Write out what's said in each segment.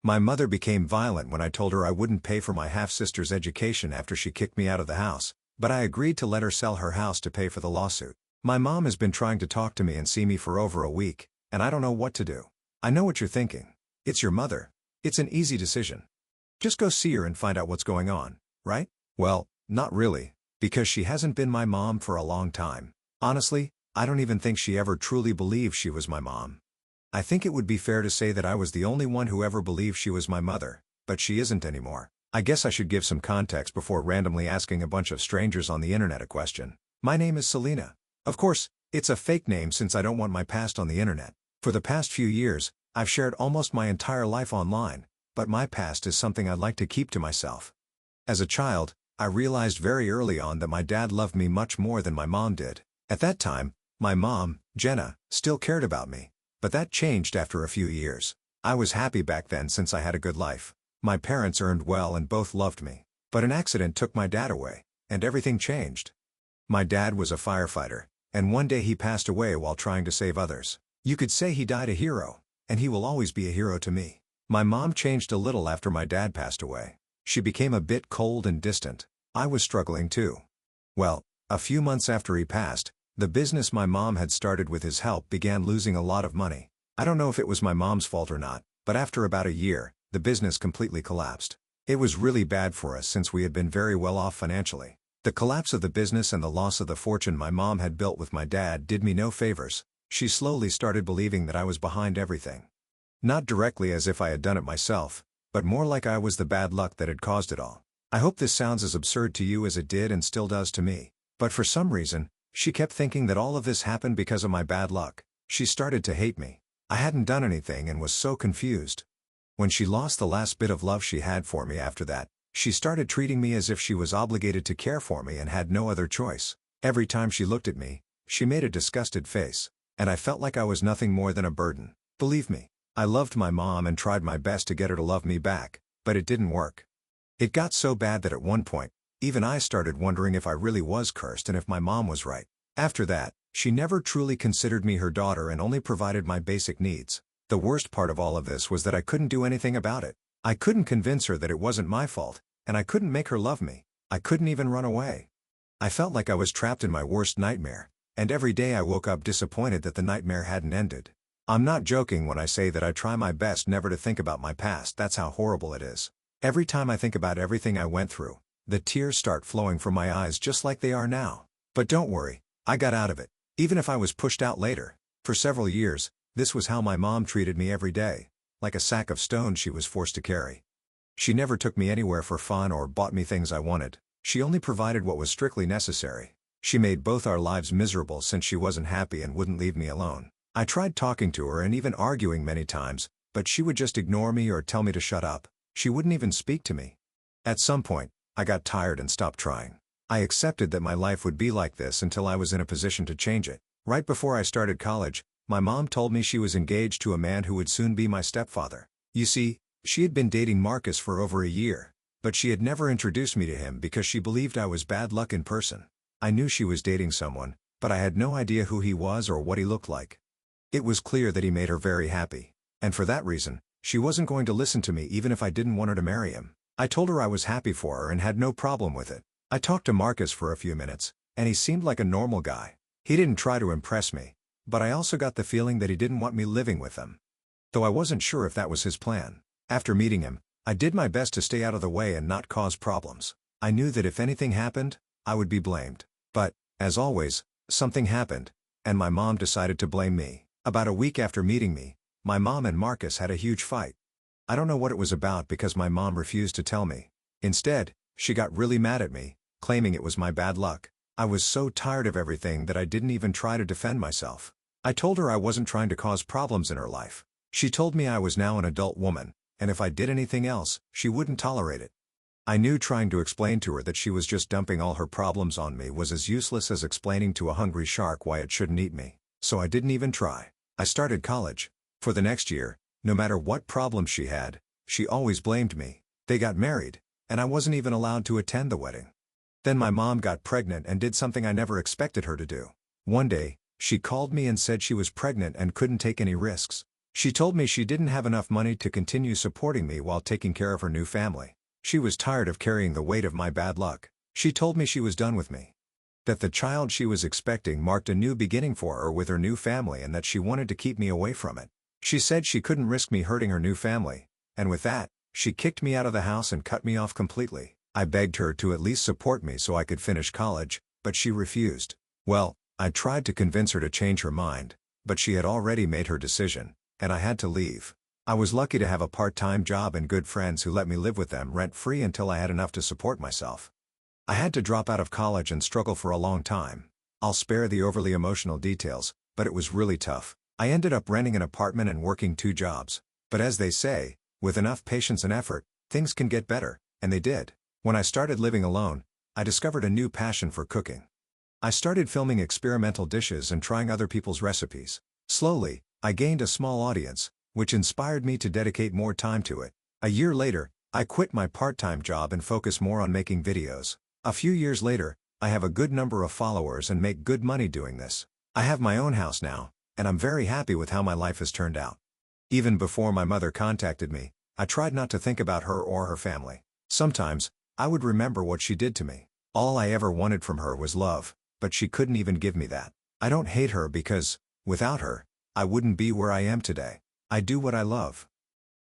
My mother became violent when I told her I wouldn't pay for my half-sister's education after she kicked me out of the house, but I agreed to let her sell her house to pay for the lawsuit. My mom has been trying to talk to me and see me for over a week, and I don't know what to do. I know what you're thinking. It's your mother. It's an easy decision. Just go see her and find out what's going on, right? Well, not really, because she hasn't been my mom for a long time. Honestly, I don't even think she ever truly believed she was my mom. I think it would be fair to say that I was the only one who ever believed she was my mother, but she isn't anymore. I guess I should give some context before randomly asking a bunch of strangers on the internet a question. My name is Selena. Of course, it's a fake name since I don't want my past on the internet. For the past few years, I've shared almost my entire life online, but my past is something I'd like to keep to myself. As a child, I realized very early on that my dad loved me much more than my mom did. At that time, my mom, Jenna, still cared about me. But that changed after a few years. I was happy back then since I had a good life. My parents earned well and both loved me. But an accident took my dad away, and everything changed. My dad was a firefighter, and one day he passed away while trying to save others. You could say he died a hero, and he will always be a hero to me. My mom changed a little after my dad passed away. She became a bit cold and distant. I was struggling too. Well, a few months after he passed, the business my mom had started with his help began losing a lot of money. I don't know if it was my mom's fault or not, but after about a year, the business completely collapsed. It was really bad for us since we had been very well off financially. The collapse of the business and the loss of the fortune my mom had built with my dad did me no favors. She slowly started believing that I was behind everything. Not directly as if I had done it myself, but more like I was the bad luck that had caused it all. I hope this sounds as absurd to you as it did and still does to me, but for some reason, she kept thinking that all of this happened because of my bad luck. She started to hate me. I hadn't done anything and was so confused. When she lost the last bit of love she had for me after that, she started treating me as if she was obligated to care for me and had no other choice. Every time she looked at me, she made a disgusted face, and I felt like I was nothing more than a burden. Believe me, I loved my mom and tried my best to get her to love me back, but it didn't work. It got so bad that at one point, even I started wondering if I really was cursed and if my mom was right. After that, she never truly considered me her daughter and only provided my basic needs. The worst part of all of this was that I couldn't do anything about it. I couldn't convince her that it wasn't my fault, and I couldn't make her love me. I couldn't even run away. I felt like I was trapped in my worst nightmare, and every day I woke up disappointed that the nightmare hadn't ended. I'm not joking when I say that I try my best never to think about my past. That's how horrible it is. Every time I think about everything I went through, the tears start flowing from my eyes just like they are now. But don't worry, I got out of it, even if I was pushed out later. For several years, this was how my mom treated me every day, like a sack of stones she was forced to carry. She never took me anywhere for fun or bought me things I wanted. She only provided what was strictly necessary. She made both our lives miserable since she wasn't happy and wouldn't leave me alone. I tried talking to her and even arguing many times, but she would just ignore me or tell me to shut up. She wouldn't even speak to me. At some point, I got tired and stopped trying. I accepted that my life would be like this until I was in a position to change it. Right before I started college, my mom told me she was engaged to a man who would soon be my stepfather. You see, she had been dating Marcus for over a year, but she had never introduced me to him because she believed I was bad luck in person. I knew she was dating someone, but I had no idea who he was or what he looked like. It was clear that he made her very happy, and for that reason, she wasn't going to listen to me even if I didn't want her to marry him. I told her I was happy for her and had no problem with it. I talked to Marcus for a few minutes, and he seemed like a normal guy. He didn't try to impress me, but I also got the feeling that he didn't want me living with them. Though I wasn't sure if that was his plan. After meeting him, I did my best to stay out of the way and not cause problems. I knew that if anything happened, I would be blamed. But, as always, something happened, and my mom decided to blame me. About a week after meeting me, my mom and Marcus had a huge fight. I don't know what it was about because my mom refused to tell me. Instead, she got really mad at me, claiming it was my bad luck. I was so tired of everything that I didn't even try to defend myself. I told her I wasn't trying to cause problems in her life. She told me I was now an adult woman, and if I did anything else, she wouldn't tolerate it. I knew trying to explain to her that she was just dumping all her problems on me was as useless as explaining to a hungry shark why it shouldn't eat me, so I didn't even try. I started college. For the next year, no matter what problems she had, she always blamed me. They got married, and I wasn't even allowed to attend the wedding. Then my mom got pregnant and did something I never expected her to do. One day, she called me and said she was pregnant and couldn't take any risks. She told me she didn't have enough money to continue supporting me while taking care of her new family. She was tired of carrying the weight of my bad luck. She told me she was done with me. That the child she was expecting marked a new beginning for her with her new family and that she wanted to keep me away from it. She said she couldn't risk me hurting her new family, and with that, she kicked me out of the house and cut me off completely. I begged her to at least support me so I could finish college, but she refused. Well, I tried to convince her to change her mind, but she had already made her decision, and I had to leave. I was lucky to have a part-time job and good friends who let me live with them rent-free until I had enough to support myself. I had to drop out of college and struggle for a long time. I'll spare the overly emotional details, but it was really tough. I ended up renting an apartment and working 2 jobs. But as they say, with enough patience and effort, things can get better, and they did. When I started living alone, I discovered a new passion for cooking. I started filming experimental dishes and trying other people's recipes. Slowly, I gained a small audience, which inspired me to dedicate more time to it. A year later, I quit my part-time job and focused more on making videos. A few years later, I have a good number of followers and make good money doing this. I have my own house now, and I'm very happy with how my life has turned out. Even before my mother contacted me, I tried not to think about her or her family. Sometimes, I would remember what she did to me. All I ever wanted from her was love, but she couldn't even give me that. I don't hate her because, without her, I wouldn't be where I am today. I do what I love.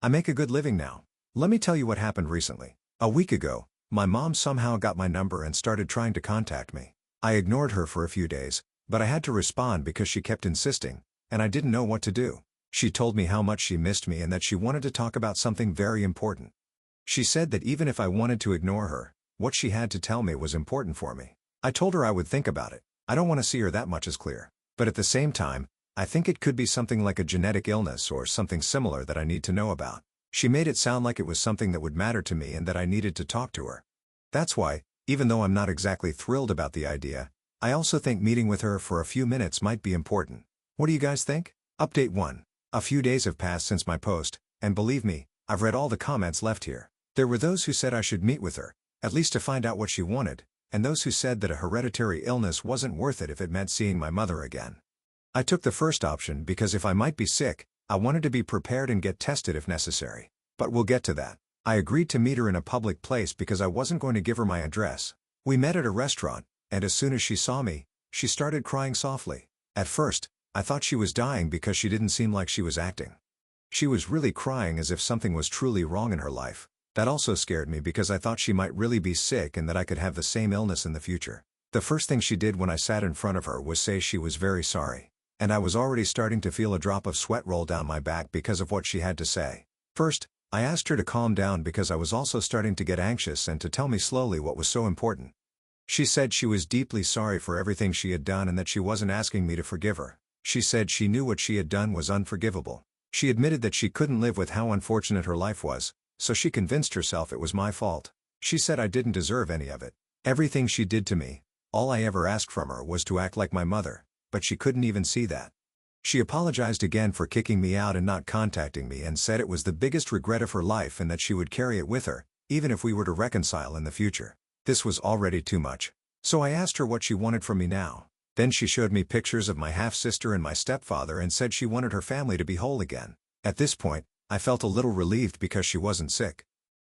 I make a good living now. Let me tell you what happened recently. A week ago, my mom somehow got my number and started trying to contact me. I ignored her for a few days, but I had to respond because she kept insisting, and I didn't know what to do. She told me how much she missed me and that she wanted to talk about something very important. She said that even if I wanted to ignore her, what she had to tell me was important for me. I told her I would think about it. I don't want to see her that much is clear. But at the same time, I think it could be something like a genetic illness or something similar that I need to know about. She made it sound like it was something that would matter to me and that I needed to talk to her. That's why, even though I'm not exactly thrilled about the idea, I also think meeting with her for a few minutes might be important. What do you guys think? Update 1. A few days have passed since my post, and believe me, I've read all the comments left here. There were those who said I should meet with her, at least to find out what she wanted, and those who said that a hereditary illness wasn't worth it if it meant seeing my mother again. I took the first option because if I might be sick, I wanted to be prepared and get tested if necessary. But we'll get to that. I agreed to meet her in a public place because I wasn't going to give her my address. We met at a restaurant, and as soon as she saw me, she started crying softly. At first, I thought she was dying because she didn't seem like she was acting. She was really crying as if something was truly wrong in her life. That also scared me because I thought she might really be sick and that I could have the same illness in the future. The first thing she did when I sat in front of her was say she was very sorry. And I was already starting to feel a drop of sweat roll down my back because of what she had to say. First, I asked her to calm down because I was also starting to get anxious and to tell me slowly what was so important. She said she was deeply sorry for everything she had done and that she wasn't asking me to forgive her. She said she knew what she had done was unforgivable. She admitted that she couldn't live with how unfortunate her life was, so she convinced herself it was my fault. She said I didn't deserve any of it. Everything she did to me, all I ever asked from her was to act like my mother, but she couldn't even see that. She apologized again for kicking me out and not contacting me and said it was the biggest regret of her life and that she would carry it with her, even if we were to reconcile in the future. This was already too much. So I asked her what she wanted from me now. Then she showed me pictures of my half-sister and my stepfather and said she wanted her family to be whole again. At this point, I felt a little relieved because she wasn't sick.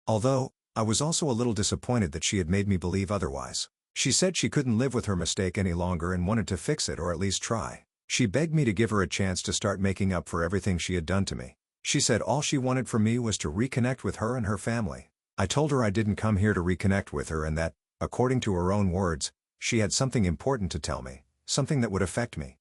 Although, I was also a little disappointed that she had made me believe otherwise. She said she couldn't live with her mistake any longer and wanted to fix it or at least try. She begged me to give her a chance to start making up for everything she had done to me. She said all she wanted from me was to reconnect with her and her family. I told her I didn't come here to reconnect with her and that, according to her own words, she had something important to tell me, something that would affect me.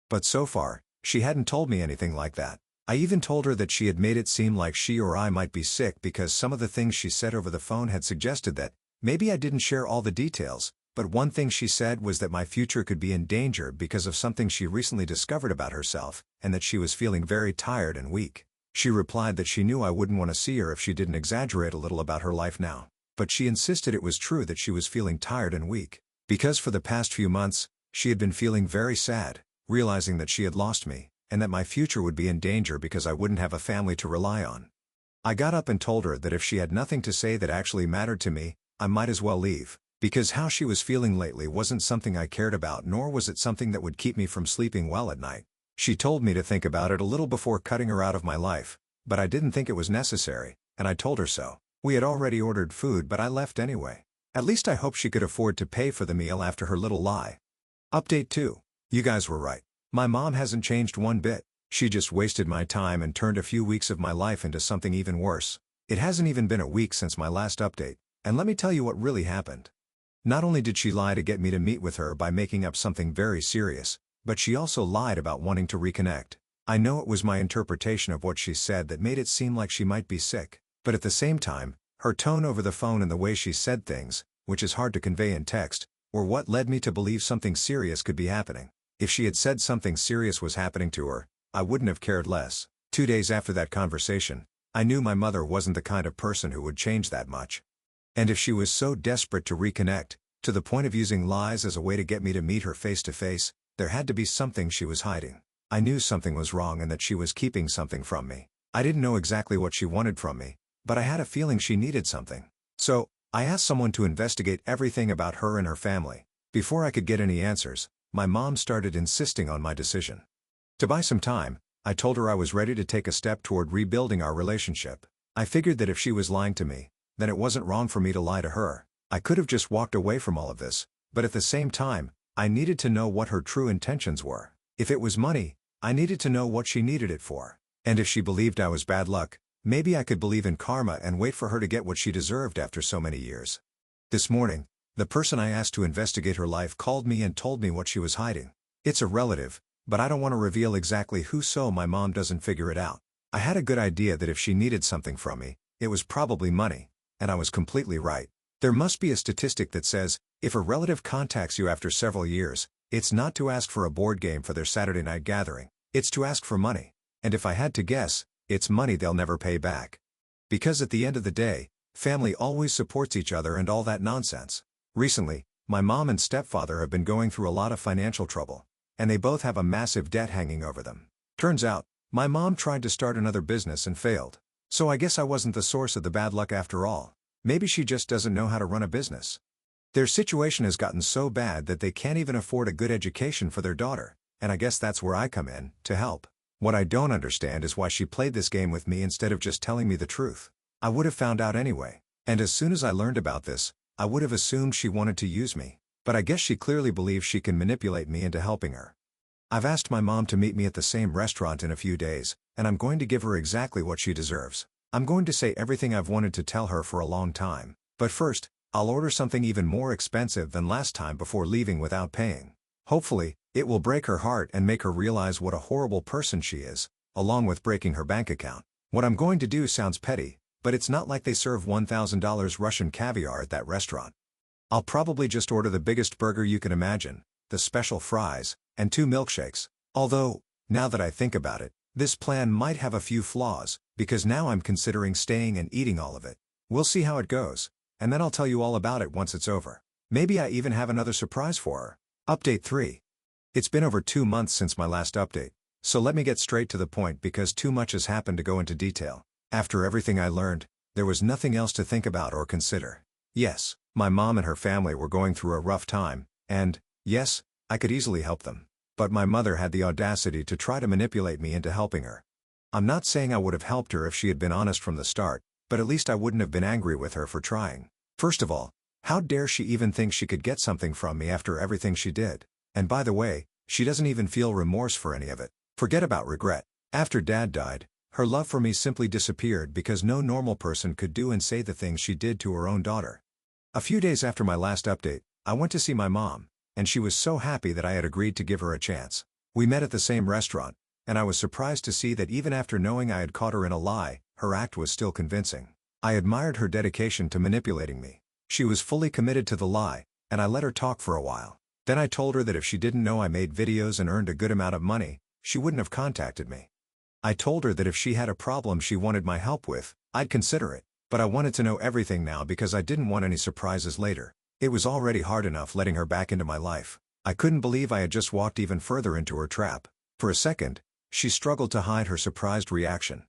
But so far, she hadn't told me anything like that. I even told her that she had made it seem like she or I might be sick because some of the things she said over the phone had suggested that maybe I didn't share all the details, but one thing she said was that my future could be in danger because of something she recently discovered about herself, and that she was feeling very tired and weak. She replied that she knew I wouldn't want to see her if she didn't exaggerate a little about her life now, but she insisted it was true that she was feeling tired and weak. Because for the past few months, she had been feeling very sad, realizing that she had lost me, and that my future would be in danger because I wouldn't have a family to rely on. I got up and told her that if she had nothing to say that actually mattered to me, I might as well leave, because how she was feeling lately wasn't something I cared about nor was it something that would keep me from sleeping well at night. She told me to think about it a little before cutting her out of my life, but I didn't think it was necessary, and I told her so. We had already ordered food, but I left anyway. At least I hoped she could afford to pay for the meal after her little lie. Update 2. You guys were right. My mom hasn't changed one bit. She just wasted my time and turned a few weeks of my life into something even worse. It hasn't even been a week since my last update, and let me tell you what really happened. Not only did she lie to get me to meet with her by making up something very serious, but she also lied about wanting to reconnect. I know it was my interpretation of what she said that made it seem like she might be sick, but at the same time, her tone over the phone and the way she said things, which is hard to convey in text, were what led me to believe something serious could be happening. If she had said something serious was happening to her, I wouldn't have cared less. 2 days after that conversation, I knew my mother wasn't the kind of person who would change that much. And if she was so desperate to reconnect, to the point of using lies as a way to get me to meet her face to face, there had to be something she was hiding. I knew something was wrong and that she was keeping something from me. I didn't know exactly what she wanted from me, but I had a feeling she needed something. So, I asked someone to investigate everything about her and her family. Before I could get any answers, my mom started insisting on my decision. To buy some time, I told her I was ready to take a step toward rebuilding our relationship. I figured that if she was lying to me, then it wasn't wrong for me to lie to her. I could have just walked away from all of this, but at the same time, I needed to know what her true intentions were. If it was money, I needed to know what she needed it for. And if she believed I was bad luck, maybe I could believe in karma and wait for her to get what she deserved after so many years. This morning, the person I asked to investigate her life called me and told me what she was hiding. It's a relative, but I don't want to reveal exactly who so my mom doesn't figure it out. I had a good idea that if she needed something from me, it was probably money, and I was completely right. There must be a statistic that says, if a relative contacts you after several years, it's not to ask for a board game for their Saturday night gathering, it's to ask for money. And if I had to guess, it's money they'll never pay back. Because at the end of the day, family always supports each other and all that nonsense. Recently, my mom and stepfather have been going through a lot of financial trouble, and they both have a massive debt hanging over them. Turns out, my mom tried to start another business and failed. So I guess I wasn't the source of the bad luck after all. Maybe she just doesn't know how to run a business. Their situation has gotten so bad that they can't even afford a good education for their daughter, and I guess that's where I come in, to help. What I don't understand is why she played this game with me instead of just telling me the truth. I would have found out anyway, and as soon as I learned about this, I would have assumed she wanted to use me. But I guess she clearly believes she can manipulate me into helping her. I've asked my mom to meet me at the same restaurant in a few days, and I'm going to give her exactly what she deserves. I'm going to say everything I've wanted to tell her for a long time. But first, I'll order something even more expensive than last time before leaving without paying. Hopefully, it will break her heart and make her realize what a horrible person she is, along with breaking her bank account. What I'm going to do sounds petty, but it's not like they serve $1,000 Russian caviar at that restaurant. I'll probably just order the biggest burger you can imagine, the special fries, and 2 milkshakes. Although, now that I think about it, this plan might have a few flaws, because now I'm considering staying and eating all of it. We'll see how it goes, and then I'll tell you all about it once it's over. Maybe I even have another surprise for her. Update 3. It's been over 2 months since my last update, so let me get straight to the point because too much has happened to go into detail. After everything I learned, there was nothing else to think about or consider. Yes, my mom and her family were going through a rough time, and, yes, I could easily help them. But my mother had the audacity to try to manipulate me into helping her. I'm not saying I would have helped her if she had been honest from the start, but at least I wouldn't have been angry with her for trying. First of all, how dare she even think she could get something from me after everything she did? And by the way, she doesn't even feel remorse for any of it. Forget about regret. After Dad died, her love for me simply disappeared because no normal person could do and say the things she did to her own daughter. A few days after my last update, I went to see my mom, and she was so happy that I had agreed to give her a chance. We met at the same restaurant, and I was surprised to see that even after knowing I had caught her in a lie, her act was still convincing. I admired her dedication to manipulating me. She was fully committed to the lie, and I let her talk for a while. Then I told her that if she didn't know I made videos and earned a good amount of money, she wouldn't have contacted me. I told her that if she had a problem she wanted my help with, I'd consider it, but I wanted to know everything now because I didn't want any surprises later. It was already hard enough letting her back into my life. I couldn't believe I had just walked even further into her trap. For a second, she struggled to hide her surprised reaction.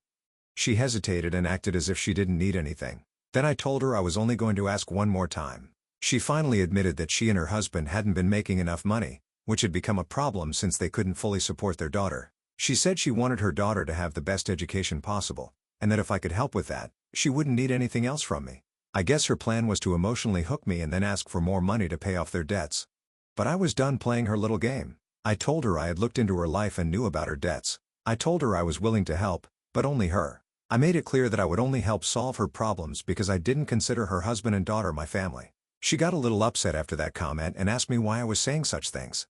She hesitated and acted as if she didn't need anything. Then I told her I was only going to ask one more time. She finally admitted that she and her husband hadn't been making enough money, which had become a problem since they couldn't fully support their daughter. She said she wanted her daughter to have the best education possible, and that if I could help with that, she wouldn't need anything else from me. I guess her plan was to emotionally hook me and then ask for more money to pay off their debts. But I was done playing her little game. I told her I had looked into her life and knew about her debts. I told her I was willing to help, but only her. I made it clear that I would only help solve her problems because I didn't consider her husband and daughter my family. She got a little upset after that comment and asked me why I was saying such things.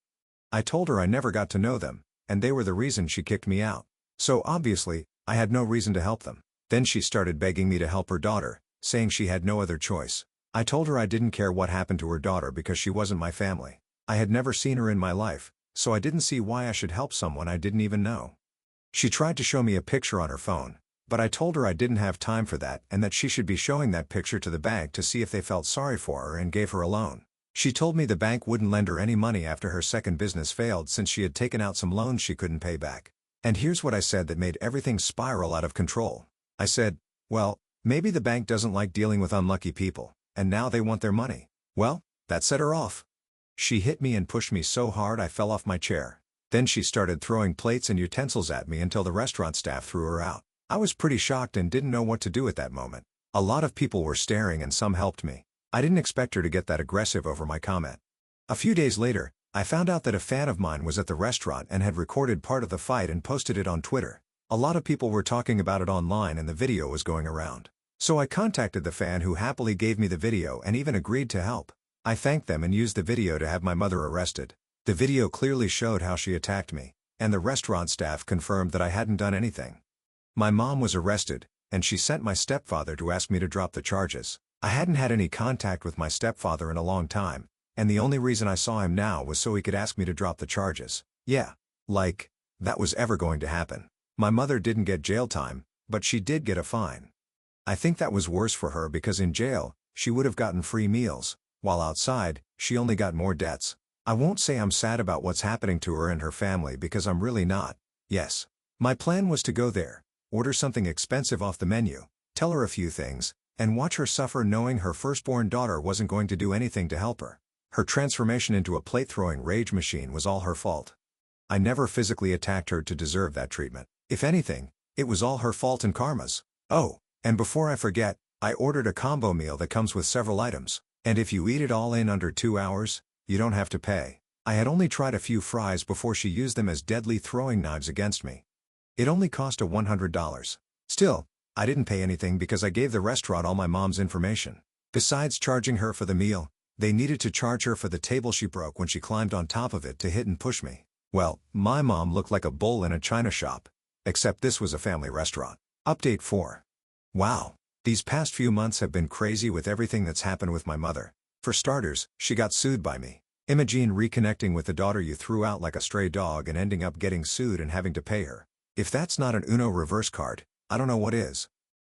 I told her I never got to know them, and they were the reason she kicked me out. So obviously, I had no reason to help them. Then she started begging me to help her daughter, saying she had no other choice. I told her I didn't care what happened to her daughter because she wasn't my family. I had never seen her in my life, so I didn't see why I should help someone I didn't even know. She tried to show me a picture on her phone, but I told her I didn't have time for that and that she should be showing that picture to the bank to see if they felt sorry for her and gave her a loan. She told me the bank wouldn't lend her any money after her second business failed since she had taken out some loans she couldn't pay back. And here's what I said that made everything spiral out of control. I said, well, maybe the bank doesn't like dealing with unlucky people, and now they want their money. Well, that set her off. She hit me and pushed me so hard I fell off my chair. Then she started throwing plates and utensils at me until the restaurant staff threw her out. I was pretty shocked and didn't know what to do at that moment. A lot of people were staring and some helped me. I didn't expect her to get that aggressive over my comment. A few days later, I found out that a fan of mine was at the restaurant and had recorded part of the fight and posted it on Twitter. A lot of people were talking about it online and the video was going around. So I contacted the fan who happily gave me the video and even agreed to help. I thanked them and used the video to have my mother arrested. The video clearly showed how she attacked me, and the restaurant staff confirmed that I hadn't done anything. My mom was arrested, and she sent my stepfather to ask me to drop the charges. I hadn't had any contact with my stepfather in a long time, and the only reason I saw him now was so he could ask me to drop the charges. Yeah, like that was ever going to happen. My mother didn't get jail time, but she did get a fine. I think that was worse for her because in jail, she would have gotten free meals, while outside, she only got more debts. I won't say I'm sad about what's happening to her and her family because I'm really not. Yes. My plan was to go there, order something expensive off the menu, tell her a few things, and watch her suffer knowing her firstborn daughter wasn't going to do anything to help her. Her transformation into a plate-throwing rage machine was all her fault. I never physically attacked her to deserve that treatment. If anything, it was all her fault and karma's. Oh, and before I forget, I ordered a combo meal that comes with several items, and if you eat it all in under 2 hours, you don't have to pay. I had only tried a few fries before she used them as deadly throwing knives against me. It only cost $100. Still, I didn't pay anything because I gave the restaurant all my mom's information. Besides charging her for the meal, they needed to charge her for the table she broke when she climbed on top of it to hit and push me. Well, my mom looked like a bull in a china shop. Except this was a family restaurant. Update 4. Wow. These past few months have been crazy with everything that's happened with my mother. For starters, she got sued by me. Imagine reconnecting with the daughter you threw out like a stray dog and ending up getting sued and having to pay her. If that's not an Uno reverse card, I don't know what is.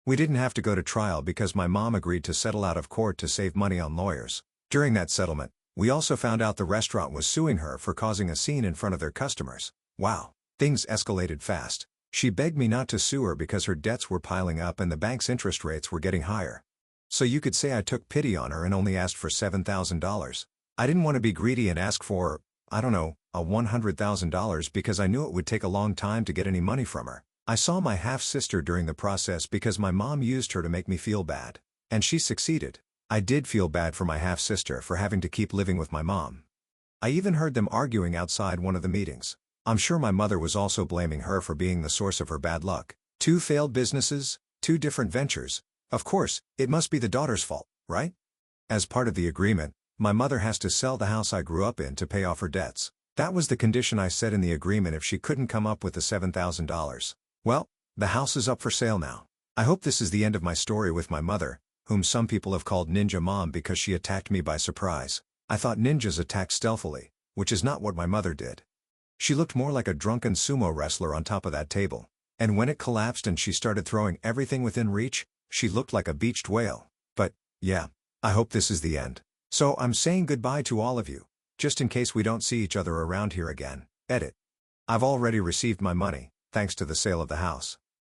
We didn't have to go to trial because my mom agreed to settle out of court to save money on lawyers. During that settlement, we also found out the restaurant was suing her for causing a scene in front of their customers. Wow. Things escalated fast. She begged me not to sue her because her debts were piling up and the bank's interest rates were getting higher. So you could say I took pity on her and only asked for $7,000. I didn't want to be greedy and ask for, I don't know, a $100,000 because I knew it would take a long time to get any money from her. I saw my half-sister during the process because my mom used her to make me feel bad. And she succeeded. I did feel bad for my half-sister for having to keep living with my mom. I even heard them arguing outside one of the meetings. I'm sure my mother was also blaming her for being the source of her bad luck. 2 failed businesses, 2 different ventures. Of course, it must be the daughter's fault, right? As part of the agreement, my mother has to sell the house I grew up in to pay off her debts. That was the condition I set in the agreement if she couldn't come up with the $7,000. Well, the house is up for sale now. I hope this is the end of my story with my mother, whom some people have called Ninja Mom because she attacked me by surprise. I thought ninjas attacked stealthily, which is not what my mother did. She looked more like a drunken sumo wrestler on top of that table. And when it collapsed and she started throwing everything within reach, she looked like a beached whale. But, yeah, I hope this is the end. So I'm saying goodbye to all of you, just in case we don't see each other around here again. Edit. I've already received my money, thanks to the sale of the house.